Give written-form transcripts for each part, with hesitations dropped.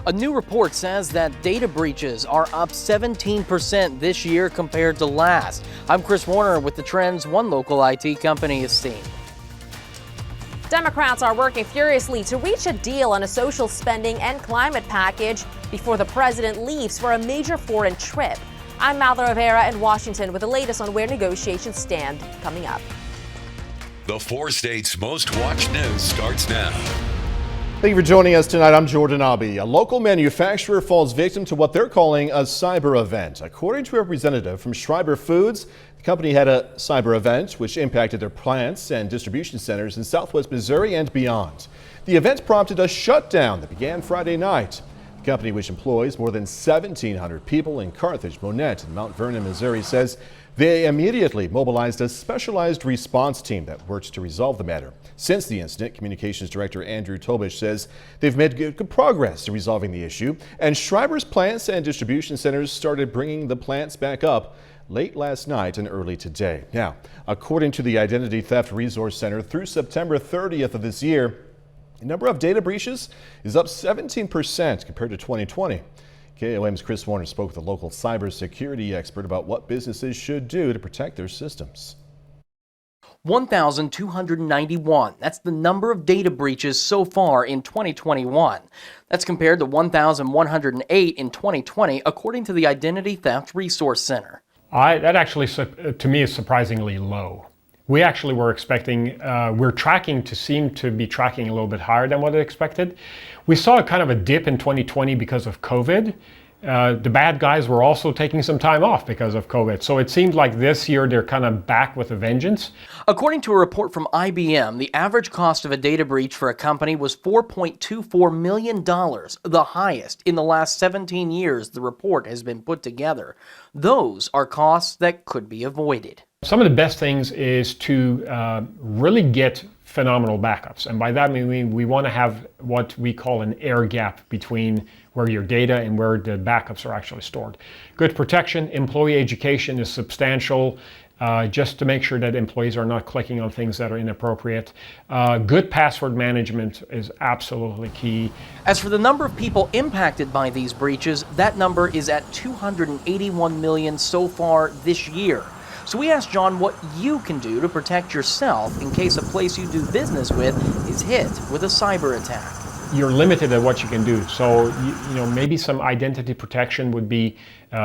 A new report says that data breaches are up 17% this year compared to last. I'm Chris Warner with the trends one local IT company has seen. Democrats are working furiously to reach a deal on a social spending and climate package before the president leaves for a major foreign trip. I'm Malda Rivera in Washington with the latest on where negotiations stand coming up. The 4 states' most watched news starts now. Thank you for joining us tonight. I'm Jordan Abbey. A local manufacturer falls victim to what they're calling a cyber event. According to a representative from Schreiber Foods, the company had a cyber event which impacted their plants and distribution centers in southwest Missouri and beyond. The event prompted a shutdown that began Friday night. The company, which employs more than 1,700 people in Carthage, Monette, and Mount Vernon, Missouri, says they immediately mobilized a specialized response team that worked to resolve the matter. Since the incident, Communications Director Andrew Tobish says they've made good progress in resolving the issue, and Schreiber's plants and distribution centers started bringing the plants back up late last night and early today. Now, according to the Identity Theft Resource Center, through September 30th of this year, the number of data breaches is up 17% compared to 2020. KOAM's Chris Warner spoke with a local cybersecurity expert about what businesses should do to protect their systems. 1,291. That's the number of data breaches so far in 2021. That's compared to 1,108 in 2020, according to the Identity Theft Resource Center. That actually, to me, is surprisingly low. We actually were expecting, seem to be tracking a little bit higher than what I expected. We saw kind of a dip in 2020 because of COVID. The bad guys were also taking some time off because of COVID. So it seemed like this year they're kind of back with a vengeance. According to a report from IBM, the average cost of a data breach for a company was $4.24 million, the highest in the last 17 years the report has been put together. Those are costs that could be avoided. Some of the best things is to really get phenomenal backups. And by that I mean we want to have what we call an air gap between where your data and where the backups are actually stored. Good protection, employee education is substantial, just to make sure that employees are not clicking on things that are inappropriate. Good password management is absolutely key. As for the number of people impacted by these breaches, that number is at 281 million so far this year. So we asked John what you can do to protect yourself in case a place you do business with is hit with a cyber attack. You're limited at what you can do. So, maybe some identity protection would be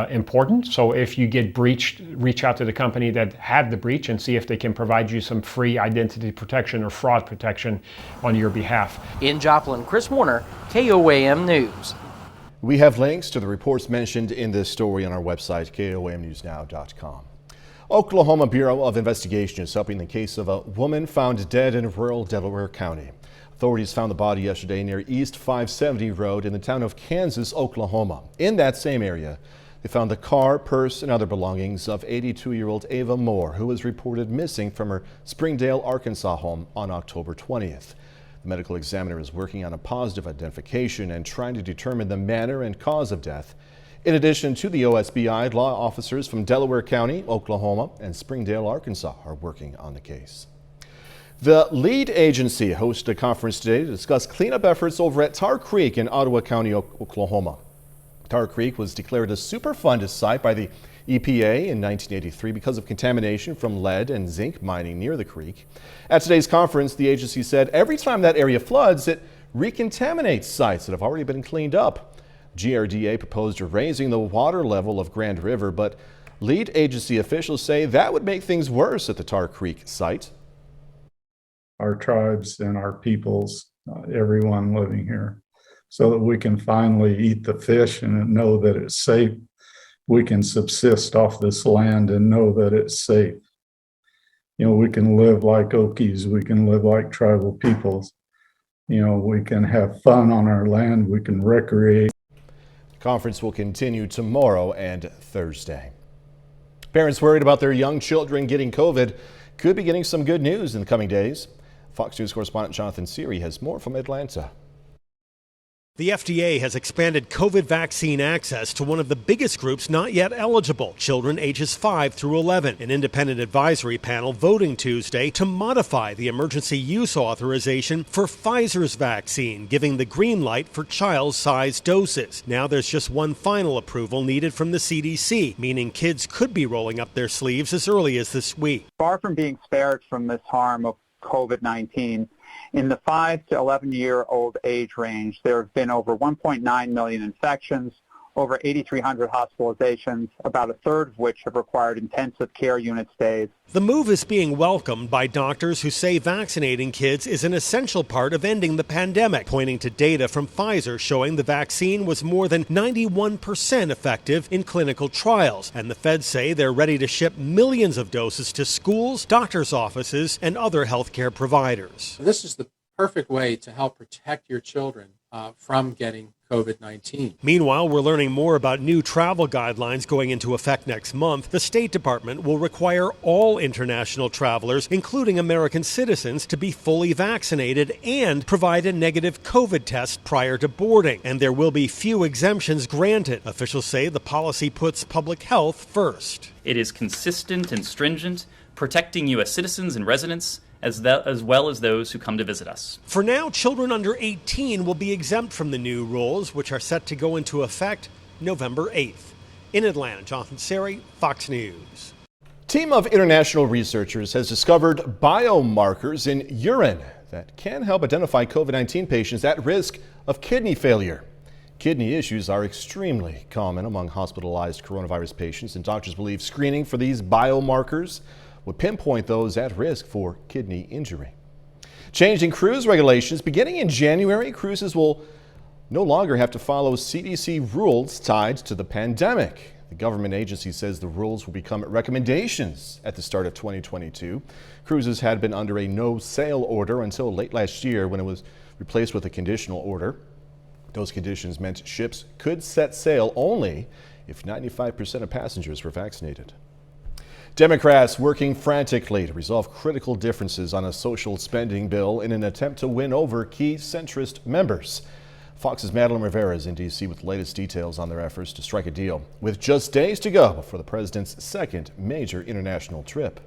important. So if you get breached, reach out to the company that had the breach and see if they can provide you some free identity protection or fraud protection on your behalf. In Joplin, Chris Warner, KOAM News. We have links to the reports mentioned in this story on our website, KOAMnewsnow.com. Oklahoma Bureau of Investigation is helping the case of a woman found dead in rural Delaware County. Authorities found the body yesterday near East 570 Road in the town of Kansas, Oklahoma. In that same area, they found the car, purse, and other belongings of 82-year-old Ava Moore, who was reported missing from her Springdale, Arkansas home on October 20th. The medical examiner is working on a positive identification and trying to determine the manner and cause of death. In addition to the OSBI, law officers from Delaware County, Oklahoma, and Springdale, Arkansas are working on the case. The lead agency hosted a conference today to discuss cleanup efforts over at Tar Creek in Ottawa County, Oklahoma. Tar Creek was declared a Superfund site by the EPA in 1983 because of contamination from lead and zinc mining near the creek. At today's conference, the agency said every time that area floods, it recontaminates sites that have already been cleaned up. GRDA proposed raising the water level of Grand River, but lead agency officials say that would make things worse at the Tar Creek site. Our tribes and our peoples, everyone living here, so that we can finally eat the fish and know that it's safe. We can subsist off this land and know that it's safe. We can live like Okies, we can live like tribal peoples. We can have fun on our land, we can recreate. Conference will continue tomorrow and Thursday. Parents worried about their young children getting COVID could be getting some good news in the coming days. Fox News correspondent Jonathan Seary has more from Atlanta. The FDA has expanded COVID vaccine access to one of the biggest groups not yet eligible, children ages 5 through 11. An independent advisory panel voting Tuesday to modify the emergency use authorization for Pfizer's vaccine, giving the green light for child-sized doses. Now there's just one final approval needed from the CDC, meaning kids could be rolling up their sleeves as early as this week. Far from being spared from this harm of COVID-19, in the 5 to 11-year-old age range, there have been over 1.9 million infections, over 8,300 hospitalizations, about a third of which have required intensive care unit stays. The move is being welcomed by doctors who say vaccinating kids is an essential part of ending the pandemic, pointing to data from Pfizer showing the vaccine was more than 91% effective in clinical trials. And the feds say they're ready to ship millions of doses to schools, doctors' offices, and other healthcare providers. This is the perfect way to help protect your children from getting COVID-19. Meanwhile, we're learning more about new travel guidelines going into effect next month. The State Department will require all international travelers, including American citizens, to be fully vaccinated and provide a negative COVID test prior to boarding. And there will be few exemptions granted. Officials say the policy puts public health first. It is consistent and stringent, protecting U.S. citizens and residents as well as those who come to visit us. For now, children under 18 will be exempt from the new rules, which are set to go into effect November 8th. In Atlanta, Jonathan Seri, Fox News. Team of international researchers has discovered biomarkers in urine that can help identify COVID-19 patients at risk of kidney failure. Kidney issues are extremely common among hospitalized coronavirus patients, and doctors believe screening for these biomarkers would pinpoint those at risk for kidney injury. Changing cruise regulations beginning in January, cruises will no longer have to follow CDC rules tied to the pandemic. The government agency says the rules will become recommendations at the start of 2022. Cruises had been under a no-sail order until late last year when it was replaced with a conditional order. Those conditions meant ships could set sail only if 95% of passengers were vaccinated. Democrats working frantically to resolve critical differences on a social spending bill in an attempt to win over key centrist members. Fox's Madeline Rivera is in D.C. with the latest details on their efforts to strike a deal, with just days to go before the president's second major international trip.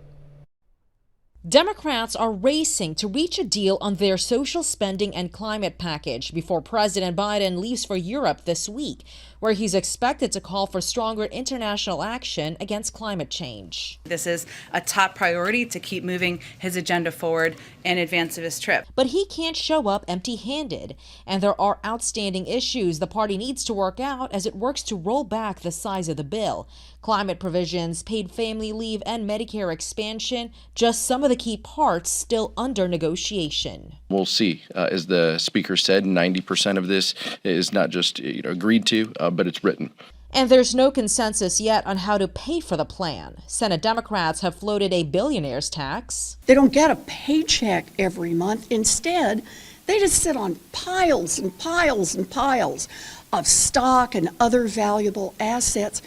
Democrats are racing to reach a deal on their social spending and climate package before President Biden leaves for Europe this week, where he's expected to call for stronger international action against climate change. This is a top priority to keep moving his agenda forward in advance of his trip. But he can't show up empty-handed, and there are outstanding issues the party needs to work out as it works to roll back the size of the bill. Climate provisions, paid family leave, and Medicare expansion, just some of the key parts still under negotiation. We'll see. As the speaker said, 90% of this is not just agreed to, but it's written. And there's no consensus yet on how to pay for the plan. Senate Democrats have floated a billionaire's tax. They don't get a paycheck every month. Instead, they just sit on piles and piles and piles of stock and other valuable assets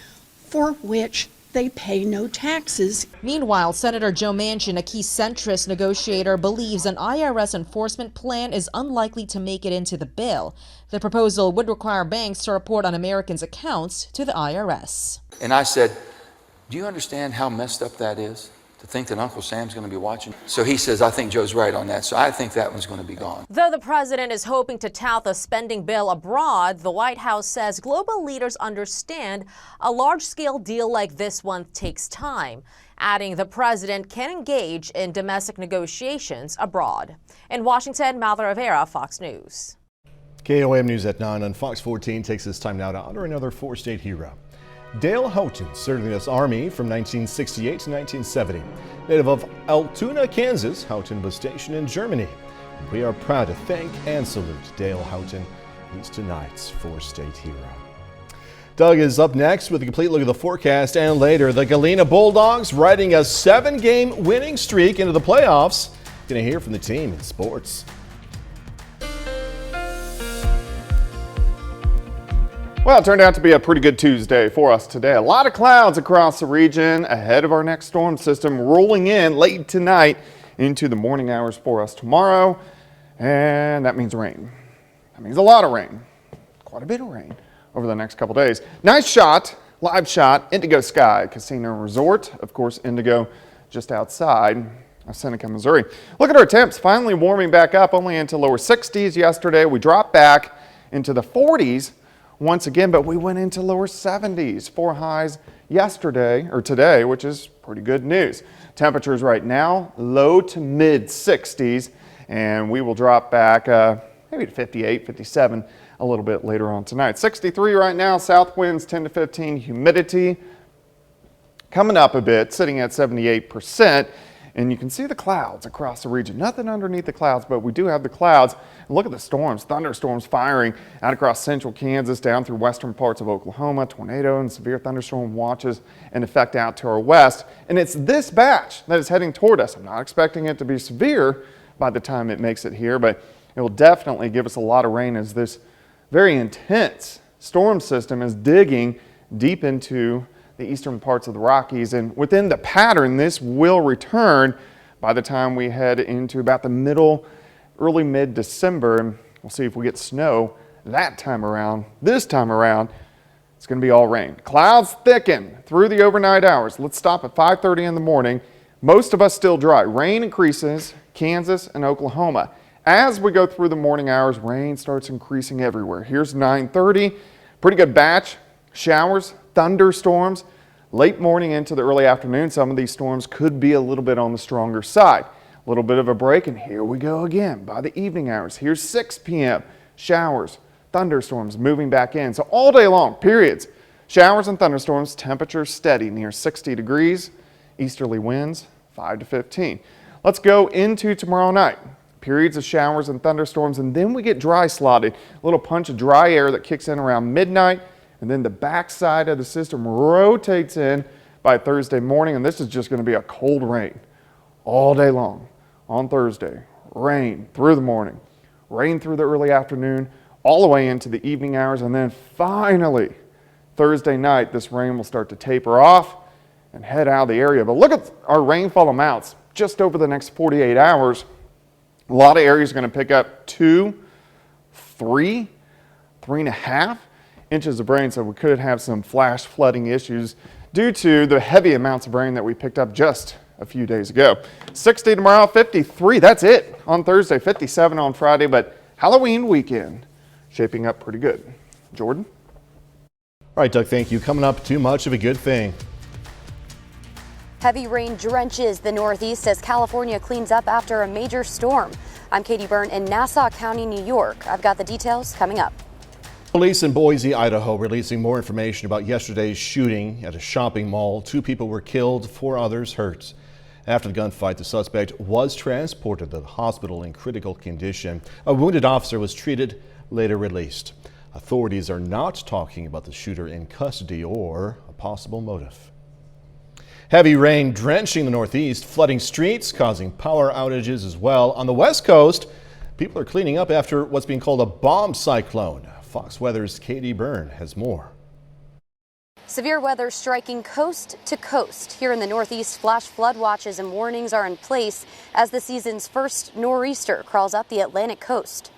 for which they pay no taxes. Meanwhile, Senator Joe Manchin, a key centrist negotiator, believes an IRS enforcement plan is unlikely to make it into the bill. The proposal would require banks to report on Americans' accounts to the IRS. And I said, do you understand how messed up that is? To think that Uncle Sam's going to be watching. So he says, I think Joe's right on that. So I think that one's going to be gone. Though the president is hoping to tout the spending bill abroad, the White House says global leaders understand a large-scale deal like this one takes time, adding the president can engage in domestic negotiations abroad. In Washington, Malda Rivera, Fox News. KOAM News at 9 on Fox 14 takes this time now to honor another four-state hero. Dale Houghton served in the U.S. Army from 1968 to 1970. Native of Altoona, Kansas, Houghton was stationed in Germany. We are proud to thank and salute Dale Houghton. He's tonight's four-state hero. Doug is up next with a complete look at the forecast, and later, the Galena Bulldogs riding a 7-game winning streak into the playoffs. Going to hear from the team in sports. Well, it turned out to be a pretty good Tuesday for us today. A lot of clouds across the region ahead of our next storm system rolling in late tonight into the morning hours for us tomorrow. And that means rain. That means a lot of rain. quite a bit of rain over the next couple days. Nice shot, live shot, Indigo Sky Casino Resort. Of course, Indigo just outside of Seneca, Missouri. Look at our temps, finally warming back up, only into lower 60s yesterday. We dropped back into the 40s once again, but we went into lower 70s, 4 highs today, which is pretty good news. Temperatures right now, low to mid 60s, and we will drop back maybe to 58, 57 a little bit later on tonight. 63 right now, south winds 10 to 15, humidity coming up a bit, sitting at 78%. And you can see the clouds across the region. Nothing underneath the clouds, but we do have the clouds. And look at the storms, thunderstorms firing out across central Kansas, down through western parts of Oklahoma. Tornado and severe thunderstorm watches in effect out to our west. And it's this batch that is heading toward us. I'm not expecting it to be severe by the time it makes it here, but it will definitely give us a lot of rain as this very intense storm system is digging deep into the eastern parts of the Rockies, and within the pattern, this will return by the time we head into about the early mid-December, and we'll see if we get snow that time around. This time around, it's going to be all rain. Clouds thicken through the overnight hours. Let's stop at 5:30 in the morning. Most of us still dry. Rain increases, Kansas and Oklahoma. As we go through the morning hours, rain starts increasing everywhere. Here's 9:30, pretty good batch, showers, thunderstorms, late morning into the early afternoon. Some of these storms could be a little bit on the stronger side. A little bit of a break, and here we go again by the evening hours. Here's 6 p.m. Showers, thunderstorms moving back in. So all day long, periods, showers and thunderstorms, temperatures steady near 60 degrees, easterly winds 5 to 15. Let's go into tomorrow night. Periods of showers and thunderstorms, and then we get dry slotted. A little punch of dry air that kicks in around midnight. And then the backside of the system rotates in by Thursday morning, and this is just going to be a cold rain all day long on Thursday. Rain through the morning, rain through the early afternoon, all the way into the evening hours, and then finally Thursday night, this rain will start to taper off and head out of the area. But look at our rainfall amounts just over the next 48 hours. A lot of areas are going to pick up 2, 3, 3.5 inches of rain, so we could have some flash flooding issues due to the heavy amounts of rain that we picked up just a few days ago. 60 tomorrow, 53, that's it on Thursday, 57 on Friday, but Halloween weekend shaping up pretty good. Jordan? All right, Doug, thank you. Coming up, too much of a good thing. Heavy rain drenches the Northeast as California cleans up after a major storm. I'm Katie Byrne in Nassau County, New York. I've got the details coming up. Police in Boise, Idaho, releasing more information about yesterday's shooting at a shopping mall. 2 people were killed, 4 others hurt. After the gunfight, the suspect was transported to the hospital in critical condition. A wounded officer was treated, later released. Authorities are not talking about the shooter in custody or a possible motive. Heavy rain drenching the Northeast, flooding streets, causing power outages as well. On the West Coast, people are cleaning up after what's being called a bomb cyclone. Fox Weather's Katie Byrne has more. Severe weather striking coast to coast. Here in the Northeast, flash flood watches and warnings are in place as the season's first nor'easter crawls up the Atlantic coast.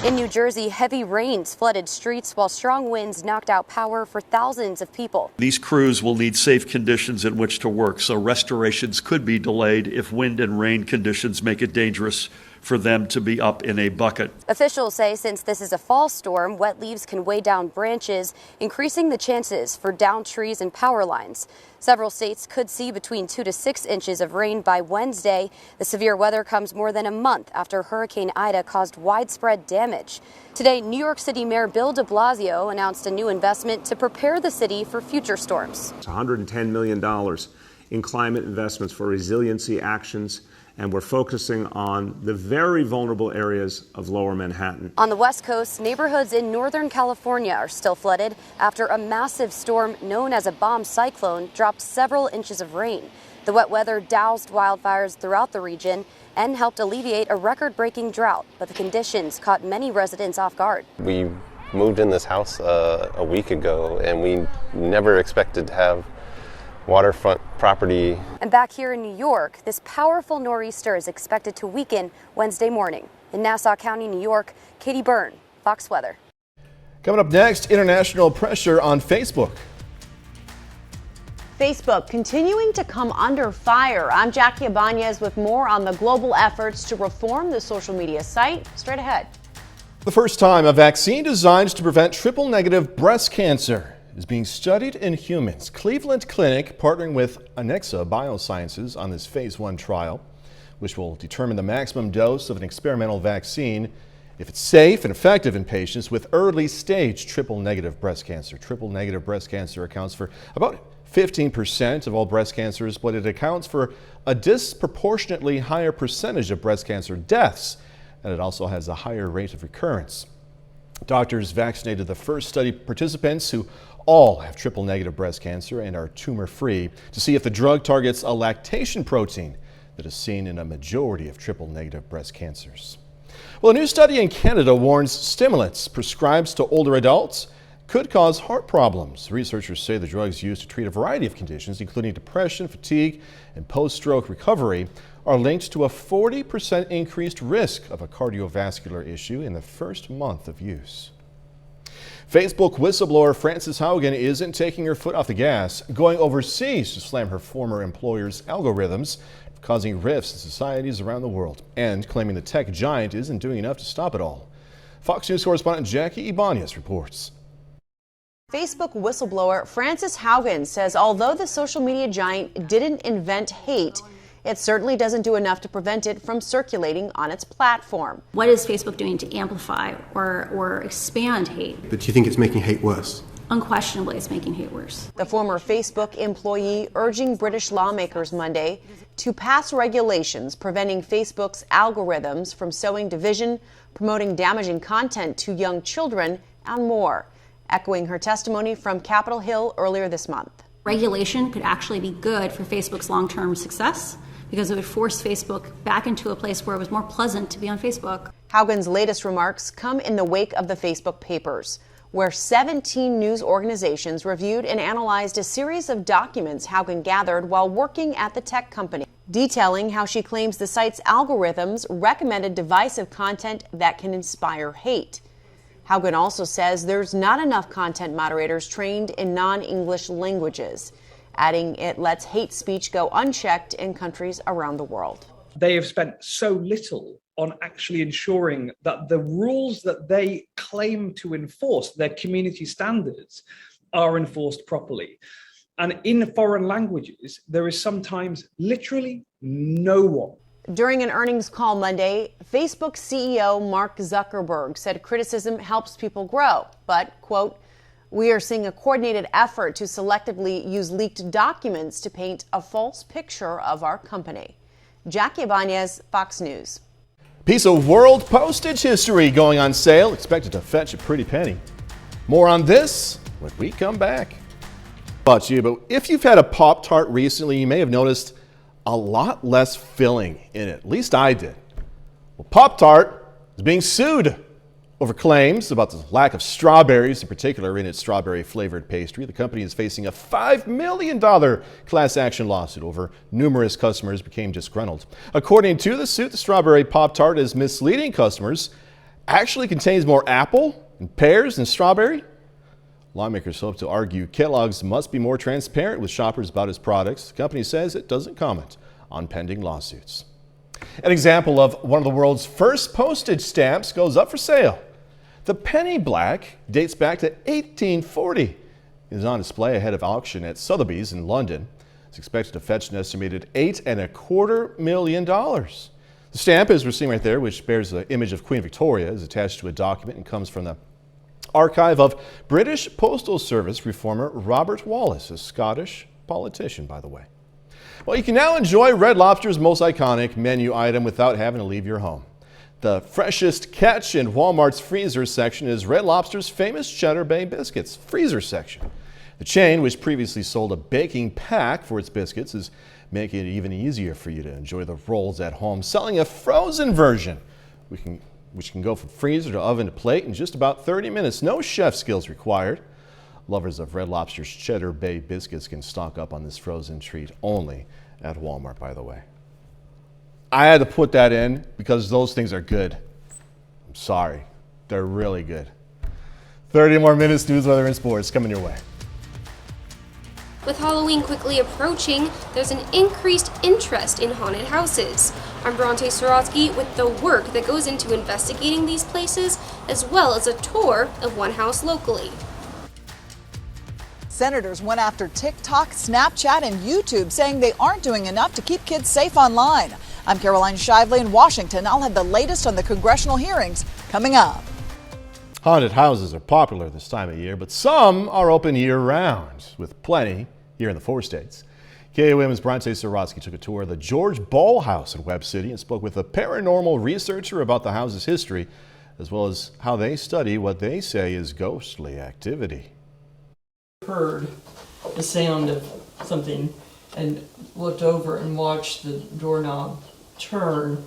In New Jersey, heavy rains flooded streets while strong winds knocked out power for thousands of people. These crews will need safe conditions in which to work, so restorations could be delayed if wind and rain conditions make it dangerous for them to be up in a bucket. Officials say since this is a fall storm, wet leaves can weigh down branches, increasing the chances for downed trees and power lines. Several states could see between 2 to 6 inches of rain by Wednesday. The severe weather comes more than a month after Hurricane Ida caused widespread damage. Today, New York City Mayor Bill de Blasio announced a new investment to prepare the city for future storms. It's $110 million in climate investments for resiliency actions, and we're focusing on the very vulnerable areas of lower Manhattan. On the West Coast, neighborhoods in Northern California are still flooded after a massive storm known as a bomb cyclone dropped several inches of rain. The wet weather doused wildfires throughout the region and helped alleviate a record-breaking drought, but the conditions caught many residents off guard. We moved in this house a week ago, and we never expected to have waterfront property. And back here in New York, this powerful nor'easter is expected to weaken Wednesday morning. In Nassau County, New York, Katie Byrne, Fox Weather. Coming up next, international pressure on Facebook. Facebook continuing to come under fire. I'm Jackie Ibanez with more on the global efforts to reform the social media site. Straight ahead. The first time a vaccine designed to prevent triple-negative breast cancer is being studied in humans. Cleveland Clinic partnering with Anixa Biosciences on this phase 1 trial, which will determine the maximum dose of an experimental vaccine if it's safe and effective in patients with early-stage triple-negative breast cancer. Triple-negative breast cancer accounts for about 15% of all breast cancers, but it accounts for a disproportionately higher percentage of breast cancer deaths, and it also has a higher rate of recurrence. Doctors vaccinated the first study participants who all have triple-negative breast cancer and are tumor-free to see if the drug targets a lactation protein that is seen in a majority of triple-negative breast cancers. Well, a new study in Canada warns stimulants prescribed to older adults could cause heart problems. Researchers say the drugs used to treat a variety of conditions, including depression, fatigue, and post-stroke recovery, are linked to a 40% increased risk of a cardiovascular issue in the first month of use. Facebook whistleblower Frances Haugen isn't taking her foot off the gas, going overseas to slam her former employer's algorithms, causing rifts in societies around the world, and claiming the tech giant isn't doing enough to stop it all. Fox News correspondent Jackie Ibanez reports. Facebook whistleblower Frances Haugen says although the social media giant didn't invent hate, it certainly doesn't do enough to prevent it from circulating on its platform. What is Facebook doing to amplify or expand hate? But do you think it's making hate worse? Unquestionably, it's making hate worse. The former Facebook employee urging British lawmakers Monday to pass regulations preventing Facebook's algorithms from sowing division, promoting damaging content to young children, and more, echoing her testimony from Capitol Hill earlier this month. Regulation could actually be good for Facebook's long-term success because it would force Facebook back into a place where it was more pleasant to be on Facebook. Haugen's latest remarks come in the wake of the Facebook papers, where 17 news organizations reviewed and analyzed a series of documents Haugen gathered while working at the tech company, detailing how she claims the site's algorithms recommended divisive content that can inspire hate. Haugen also says there's not enough content moderators trained in non-English languages, adding it lets hate speech go unchecked in countries around the world. They have spent so little on actually ensuring that the rules that they claim to enforce, their community standards, are enforced properly. And in foreign languages, there is sometimes literally no one. During an earnings call Monday, Facebook CEO Mark Zuckerberg said criticism helps people grow, but, quote, "We are seeing a coordinated effort to selectively use leaked documents to paint a false picture of our company." Jackie Ibanez, Fox News. Piece of world postage history going on sale, expected to fetch a pretty penny. More on this when we come back. But if you've had a Pop-Tart recently, you may have noticed a lot less filling in it. At least I did. Well, Pop-Tart is being sued over claims about the lack of strawberries, in particular in its strawberry-flavored pastry. The company is facing a $5 million class action lawsuit over numerous customers became disgruntled. According to the suit, the strawberry Pop-Tart is misleading customers, actually contains more apple and pears than strawberry. Lawmakers hope to argue Kellogg's must be more transparent with shoppers about its products. The company says it doesn't comment on pending lawsuits. An example of one of the world's first postage stamps goes up for sale. The penny black dates back to 1840. It is on display ahead of auction at Sotheby's in London. It's expected to fetch an estimated $8.25 million. The stamp, as we're seeing right there, which bears the image of Queen Victoria, is attached to a document and comes from the archive of British Postal Service reformer Robert Wallace, a Scottish politician, by the way. Well, you can now enjoy Red Lobster's most iconic menu item without having to leave your home. The freshest catch in Walmart's freezer section is Red Lobster's famous Cheddar Bay biscuits freezer section. The chain, which previously sold a baking pack for its biscuits, is making it even easier for you to enjoy the rolls at home, selling a frozen version, which can go from freezer to oven to plate in just about 30 minutes. No chef skills required. Lovers of Red Lobster's Cheddar Bay biscuits can stock up on this frozen treat only at Walmart, by the way. I had to put that in because those things are good. I'm sorry. They're really good. 30 more minutes, news, weather, and sports coming your way. With Halloween quickly approaching, there's an increased interest in haunted houses. I'm Bronte Sorotsky with the work that goes into investigating these places, as well as a tour of one house locally. Senators went after TikTok, Snapchat, and YouTube, saying they aren't doing enough to keep kids safe online. I'm Caroline Shively in Washington. I'll have the latest on the congressional hearings coming up. Haunted houses are popular this time of year, but some are open year-round, with plenty here in the 4 states. KOAM's Bronte Sorotsky took a tour of the George Ball House in Webb City and spoke with a paranormal researcher about the house's history, as well as how they study what they say is ghostly activity. Heard the sound of something and looked over and watched the doorknob turn,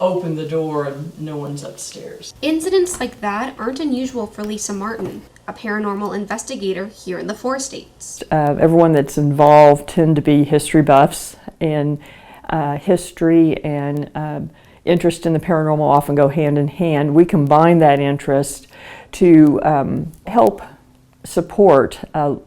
open the door, and no one's upstairs. Incidents like that aren't unusual for Lisa Martin, a paranormal investigator here in the 4 states. Everyone that's involved tend to be history buffs, and history and interest in the paranormal often go hand in hand. We combine that interest to help support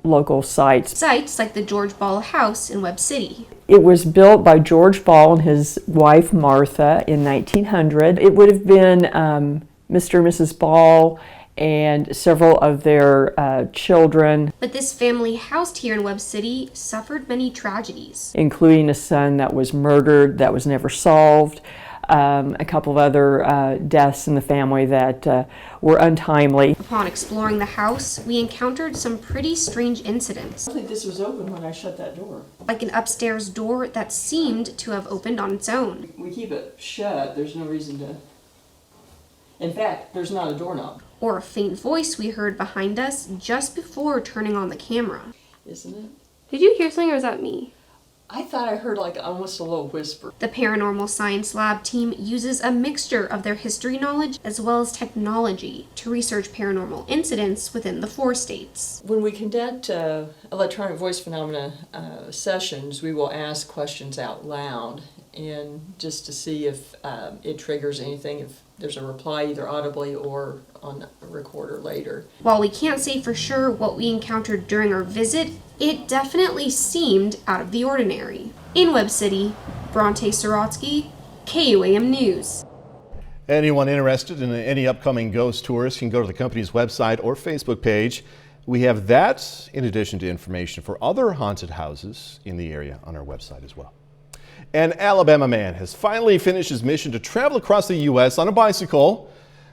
local sites. Sites like the George Ball House in Webb City. It was built by George Ball and his wife Martha in 1900. It would have been Mr. and Mrs. Ball and several of their children. But this family housed here in Webb City suffered many tragedies, including a son that was murdered that was never solved. A couple of other deaths in the family that were untimely. Upon exploring the house, we encountered some pretty strange incidents. I think this was open when I shut that door. Like an upstairs door that seemed to have opened on its own. We keep it shut. There's no reason to. In fact, there's not a doorknob. Or a faint voice we heard behind us just before turning on the camera. Isn't it? Did you hear something, or was that me? I thought I heard like almost a little whisper. The Paranormal Science Lab team uses a mixture of their history knowledge as well as technology to research paranormal incidents within the 4 states. When we conduct electronic voice phenomena sessions, we will ask questions out loud, and just to see if it triggers anything, if there's a reply either audibly or on a recorder later. While we can't say for sure what we encountered during our visit, it definitely seemed out of the ordinary. In Webb City, Bronte Sorotsky, KOAM News. Anyone interested in any upcoming ghost tours can go to the company's website or Facebook page. We have that in addition to information for other haunted houses in the area on our website as well. An Alabama man has finally finished his mission to travel across the U.S. on a bicycle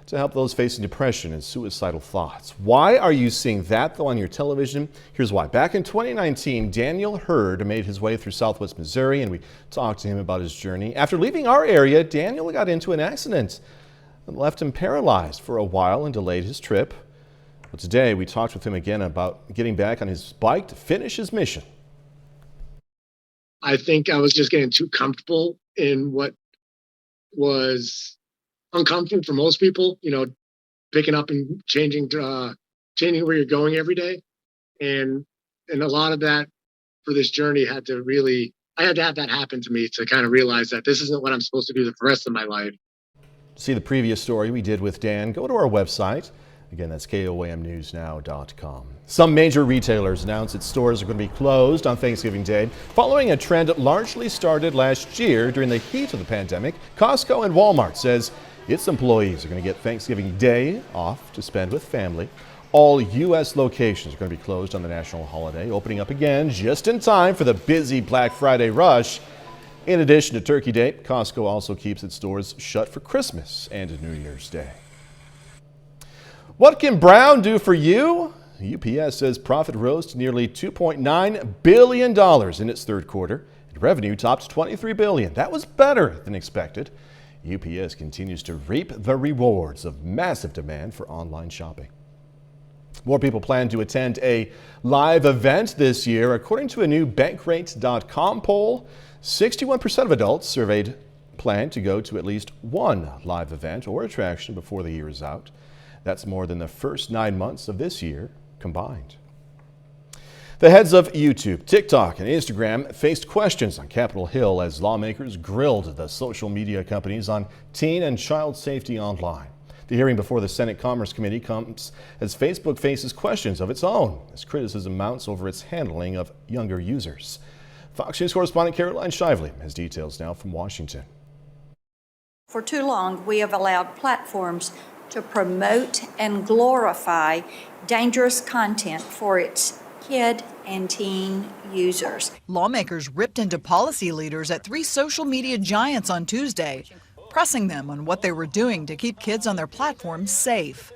to help those facing depression and suicidal thoughts. Why are you seeing that, though, on your television? Here's why. Back in 2019, Daniel Hurd made his way through southwest Missouri, and we talked to him about his journey. After leaving our area, Daniel got into an accident that left him paralyzed for a while and delayed his trip. But today, we talked with him again about getting back on his bike to finish his mission. I think I was just getting too comfortable in what was uncomfortable for most people, you know, picking up and changing where you're going every day. And a lot of that for this journey I had to have that happen to me to kind of realize that this isn't what I'm supposed to do the rest of my life. To see the previous story we did with Dan, go to our website. Again, that's KOAMnewsnow.com. Some major retailers announced that stores are going to be closed on Thanksgiving Day, following a trend that largely started last year during the heat of the pandemic. Costco and Walmart says its employees are going to get Thanksgiving Day off to spend with family. All U.S. locations are going to be closed on the national holiday, opening up again just in time for the busy Black Friday rush. In addition to Turkey Day, Costco also keeps its doors shut for Christmas and New Year's Day. What can Brown do for you? UPS says profit rose to nearly $2.9 billion in its third quarter, and revenue topped $23 billion. That was better than expected. UPS continues to reap the rewards of massive demand for online shopping. More people plan to attend a live event this year. According to a new Bankrate.com poll, 61% of adults surveyed plan to go to at least one live event or attraction before the year is out. That's more than the first 9 months of this year combined. The heads of YouTube, TikTok, and Instagram faced questions on Capitol Hill as lawmakers grilled the social media companies on teen and child safety online. The hearing before the Senate Commerce Committee comes as Facebook faces questions of its own as criticism mounts over its handling of younger users. Fox News correspondent Caroline Shively has details now from Washington. For too long, we have allowed platforms to promote and glorify dangerous content for its kid and teen users. Lawmakers ripped into policy leaders at 3 social media giants on Tuesday, pressing them on what they were doing to keep kids on their platforms safe.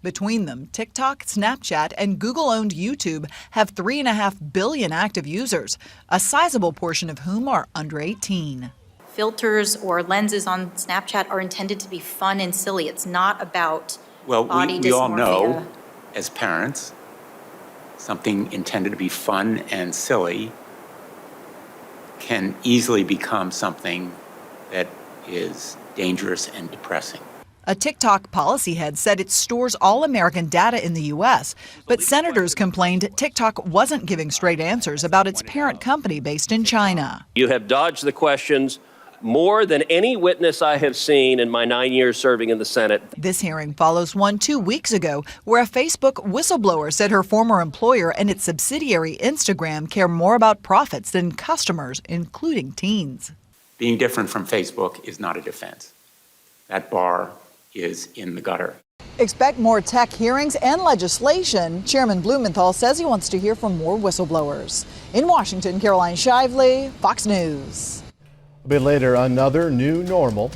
Between them, TikTok, Snapchat, and Google-owned YouTube have 3.5 billion active users, a sizable portion of whom are under 18. Filters or lenses on Snapchat are intended to be fun and silly. It's not about body dysmorphia. We all know, as parents, something intended to be fun and silly can easily become something that is dangerous and depressing. A TikTok policy head said it stores all American data in the U.S., but senators complained TikTok wasn't giving straight answers about its parent company based in China. You have dodged the questions more than any witness I have seen in my 9 years serving in the Senate. This hearing follows one 2 weeks ago where a Facebook whistleblower said her former employer and its subsidiary Instagram care more about profits than customers, including teens. Being different from Facebook is not a defense. That bar is in the gutter. Expect more tech hearings and legislation. Chairman Blumenthal says he wants to hear from more whistleblowers. In Washington, Caroline Shively, Fox News. A bit later, another new normal.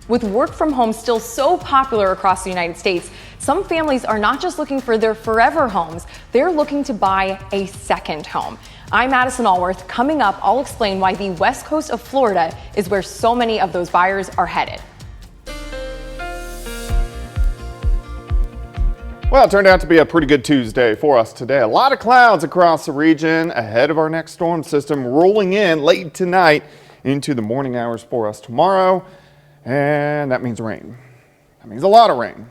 With work from home still so popular across the United States, some families are not just looking for their forever homes, they're looking to buy a second home. I'm Madison Allworth. Coming up, I'll explain why the west coast of Florida is where so many of those buyers are headed. Well, it turned out to be a pretty good Tuesday for us today. A lot of clouds across the region ahead of our next storm system rolling in late tonight into the morning hours for us tomorrow. And that means rain. That means a lot of rain.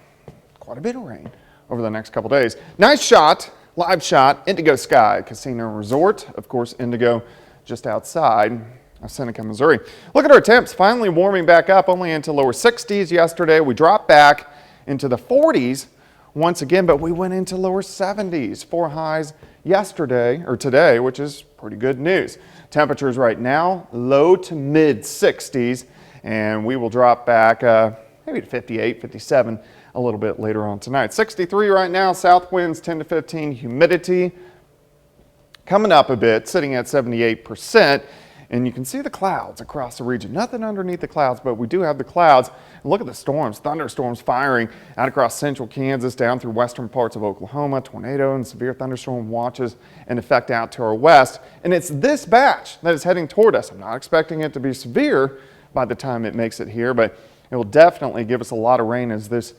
Quite a bit of rain over the next couple days. Nice shot, live shot, Indigo Sky Casino Resort. Of course, Indigo just outside of Seneca, Missouri. Look at our temps finally warming back up only into lower 60s yesterday. We dropped back into the 40s once again, but we went into lower 70s for highs yesterday or today, which is pretty good news. Temperatures right now, low to mid 60s, and we will drop back maybe to 58, 57 a little bit later on tonight. 63 right now, south winds 10 to 15, humidity coming up a bit, sitting at 78%. And you can see the clouds across the region. Nothing underneath the clouds, but we do have the clouds. And look at the storms, thunderstorms firing out across central Kansas, down through western parts of Oklahoma. Tornado and severe thunderstorm watches in effect out to our west. And it's this batch that is heading toward us. I'm not expecting it to be severe by the time it makes it here, but it will definitely give us a lot of rain as this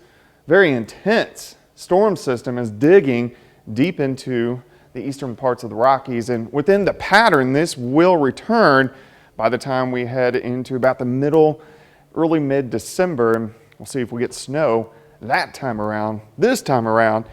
very intense storm system is digging deep into the eastern parts of the Rockies, and within the pattern, this will return by the time we head into about the early mid-December, and we'll see if we get snow that time around. This time around,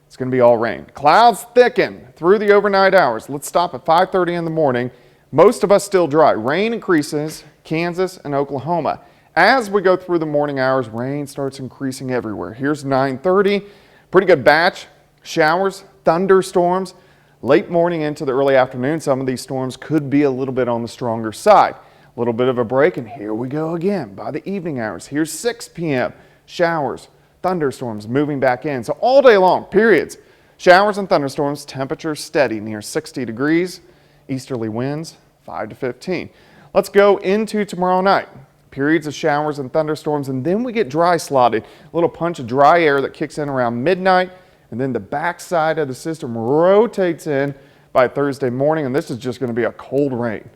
it's going to be all rain. Clouds thicken through the overnight hours. Let's stop at 5:30 in the morning. Most of us still dry. Rain increases Kansas and Oklahoma. As we go through the morning hours, rain starts increasing everywhere. Here's 9:30, pretty good batch. Showers, thunderstorms, late morning into the early afternoon. Some of these storms could be a little bit on the stronger side. A little bit of a break, and here we go again by the evening hours. Here's 6 p.m. Showers, thunderstorms moving back in. So all day long, periods. Showers and thunderstorms, temperatures steady near 60 degrees. Easterly winds 5 to 15. Let's go into tomorrow night. Periods of showers and thunderstorms, and then we get dry slotted. A little punch of dry air that kicks in around midnight. And then the backside of the system rotates in by Thursday morning, and this is just going to be a cold rain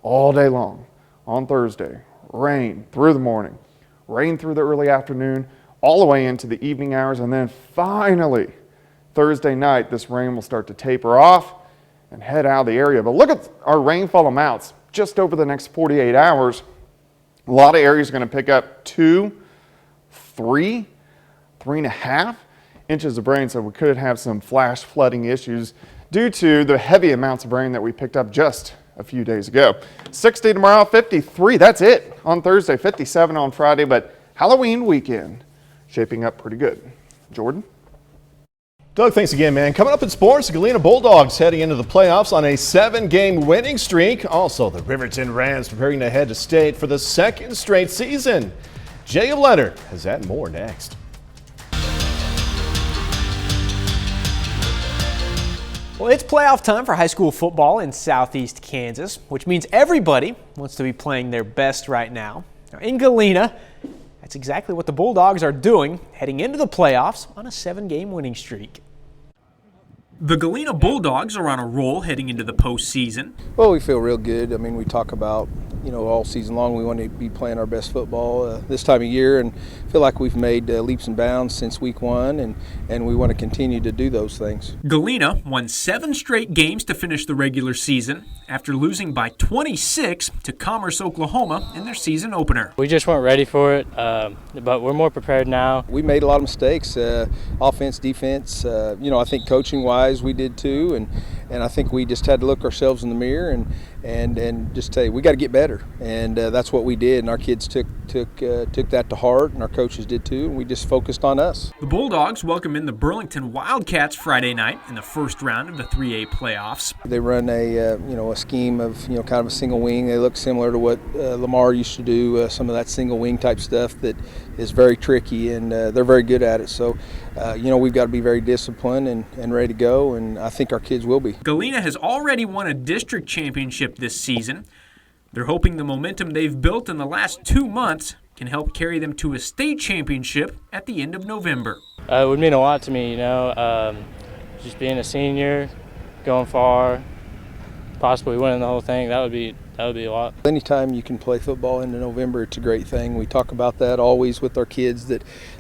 all day long on Thursday. Rain through the morning, rain through the early afternoon, all the way into the evening hours, and then finally Thursday night, this rain will start to taper off and head out of the area. But look at our rainfall amounts just over the next 48 hours. A lot of areas are going to pick up 2, 3, 3.5 inches of rain, so we could have some flash flooding issues due to the heavy amounts of rain that we picked up just a few days ago. 60 tomorrow, 53, that's it on Thursday, 57 on Friday, but Halloween weekend shaping up pretty good. Jordan? Doug, thanks again, man. Coming up in sports, the Galena Bulldogs heading into the playoffs on a 7-game winning streak. Also, the Riverton Rams preparing to head to state for the second straight season. Jacob Leonard has that and more next. Well, it's playoff time for high school football in southeast Kansas, which means everybody wants to be playing their best right now. Now in Galena, that's exactly what the Bulldogs are doing, heading into the playoffs on a 7-game winning streak. The Galena Bulldogs are on a roll heading into the postseason. Well, we feel real good. I mean, we talk about, all season long we want to be playing our best football this time of year, and feel like we've made leaps and bounds since week 1, and we want to continue to do those things. Galena won 7 straight games to finish the regular season after losing by 26 to Commerce, Oklahoma in their season opener. We just weren't ready for it, but we're more prepared now. We made a lot of mistakes, offense, defense. I think coaching-wise we did too, and I think we just had to look ourselves in the mirror and just say we got to get better, and that's what we did. And our kids took that to heart, and our coaches did too. And we just focused on us. The Bulldogs welcome in the Burlington Wildcats Friday night in the first round of the 3A playoffs. They run a scheme of kind of a single wing. They look similar to what Lamar used to do. Some of that single wing type stuff that is very tricky, and they're very good at it. So we've got to be very disciplined and ready to go, and I think our kids will be. Galena has already won a district championship this season. They're hoping the momentum they've built in the last 2 months can help carry them to a state championship at the end of November. It would mean a lot to me, just being a senior, going far, possibly winning the whole thing. That would be a lot. Anytime you can play football into November, it's a great thing. We talk about that always with our kids,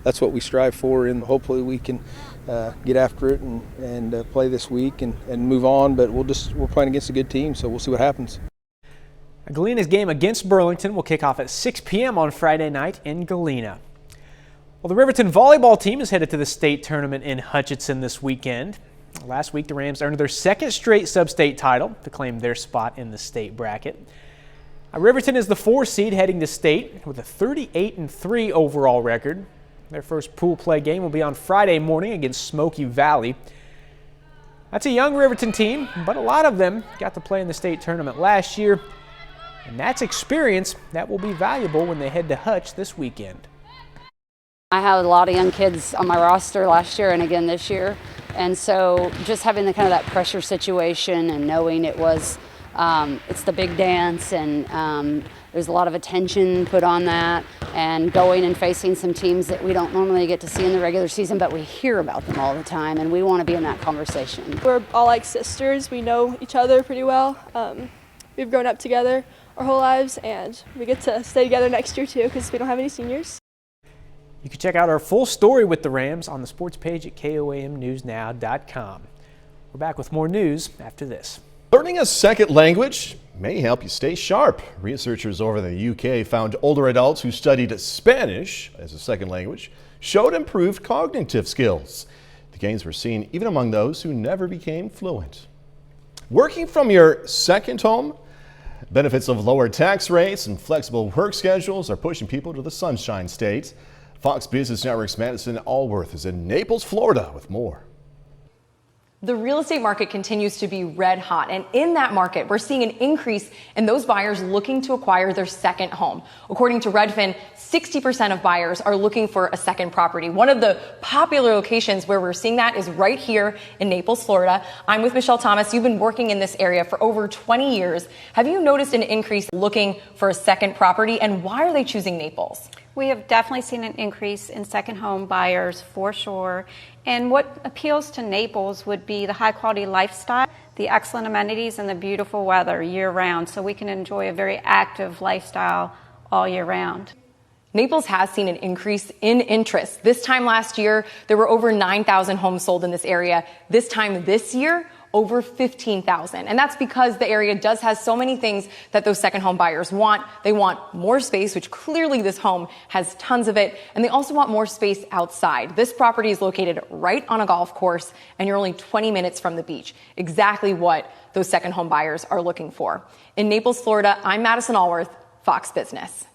that's what we strive for, and hopefully we can get after it and play this week and move on. But we're playing against a good team, so we'll see what happens. Galena's game against Burlington will kick off at 6 p.m. on Friday night in Galena. Well, the Riverton volleyball team is headed to the state tournament in Hutchinson this weekend. Last week, the Rams earned their second straight sub-state title to claim their spot in the state bracket. Riverton is the 4 seed heading to state with a 38-3 overall record. Their first pool play game will be on Friday morning against Smoky Valley. That's a young Riverton team, but a lot of them got to play in the state tournament last year, and that's experience that will be valuable when they head to Hutch this weekend. I had a lot of young kids on my roster last year and again this year, and so just having the kind of that pressure situation and knowing it was it's the big dance, and there's a lot of attention put on that, and going and facing some teams that we don't normally get to see in the regular season, but we hear about them all the time, and we want to be in that conversation. We're all like sisters. We know each other pretty well. We've grown up together our whole lives, and we get to stay together next year too because we don't have any seniors. You can check out our full story with the Rams on the sports page at KOAMnewsnow.com. We're back with more news after this. Learning a second language may help you stay sharp. Researchers over in the UK found older adults who studied Spanish as a second language showed improved cognitive skills. The gains were seen even among those who never became fluent. Working from your second home? Benefits of lower tax rates and flexible work schedules are pushing people to the Sunshine State. Fox Business Network's Madison Allworth is in Naples, Florida with more. The real estate market continues to be red hot, and in that market, we're seeing an increase in those buyers looking to acquire their second home. According to Redfin, 60% of buyers are looking for a second property. One of the popular locations where we're seeing that is right here in Naples, Florida. I'm with Michelle Thomas. You've been working in this area for over 20 years. Have you noticed an increase looking for a second property, and why are they choosing Naples? We have definitely seen an increase in second home buyers for sure. And what appeals to Naples would be the high quality lifestyle, the excellent amenities, and the beautiful weather year round. So we can enjoy a very active lifestyle all year round. Naples has seen an increase in interest. This time last year, there were over 9,000 homes sold in this area. This time this year, over 15,000. And that's because the area does have so many things that those second home buyers want. They want more space, which clearly this home has tons of it. And they also want more space outside. This property is located right on a golf course, and you're only 20 minutes from the beach. Exactly what those second home buyers are looking for. In Naples, Florida, I'm Madison Allworth, Fox Business.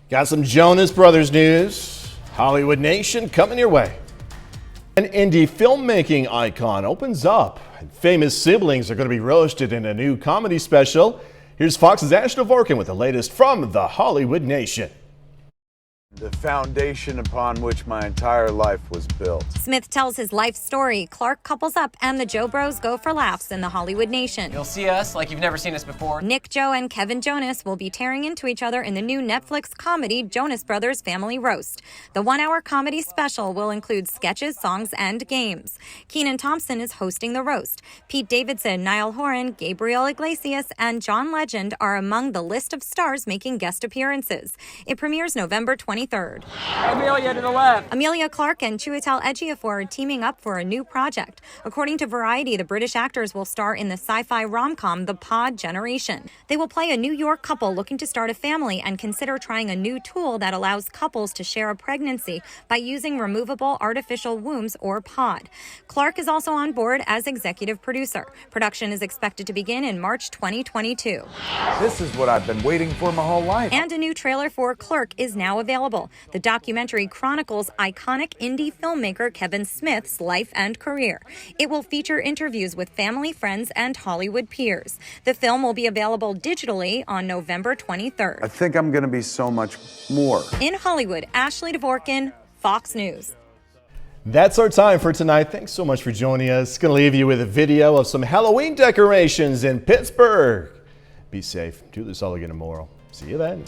Got some Jonas Brothers news. Hollywood Nation coming your way. An indie filmmaking icon opens up, and famous siblings are going to be roasted in a new comedy special. Here's Fox's Ash Dvorkin with the latest from the Hollywood Nation. The foundation upon which my entire life was built. Smith tells his life story. Clark couples up and the Joe Bros go for laughs in the Hollywood Nation. You'll see us like you've never seen us before. Nick, Joe, and Kevin Jonas will be tearing into each other in the new Netflix comedy Jonas Brothers Family Roast. The one-hour comedy special will include sketches, songs, and games. Kenan Thompson is hosting the roast. Pete Davidson, Niall Horan, Gabriel Iglesias, and John Legend are among the list of stars making guest appearances. It premieres November 23rd. Amelia to the left. Amelia Clarke and Chiwetel Ejiofor are teaming up for a new project. According to Variety, the British actors will star in the sci-fi rom-com The Pod Generation. They will play a New York couple looking to start a family and consider trying a new tool that allows couples to share a pregnancy by using removable artificial wombs or pod. Clarke is also on board as executive producer. Production is expected to begin in March 2022. This is what I've been waiting for my whole life. And a new trailer for Clerk is now available. The documentary chronicles iconic indie filmmaker Kevin Smith's life and career. It will feature interviews with family, friends, and Hollywood peers. The film will be available digitally on November 23rd. I think I'm going to be so much more. In Hollywood, Ashley Dvorkin, Fox News. That's our time for tonight. Thanks so much for joining us. Going to leave you with a video of some Halloween decorations in Pittsburgh. Be safe. Do this all again tomorrow. See you then.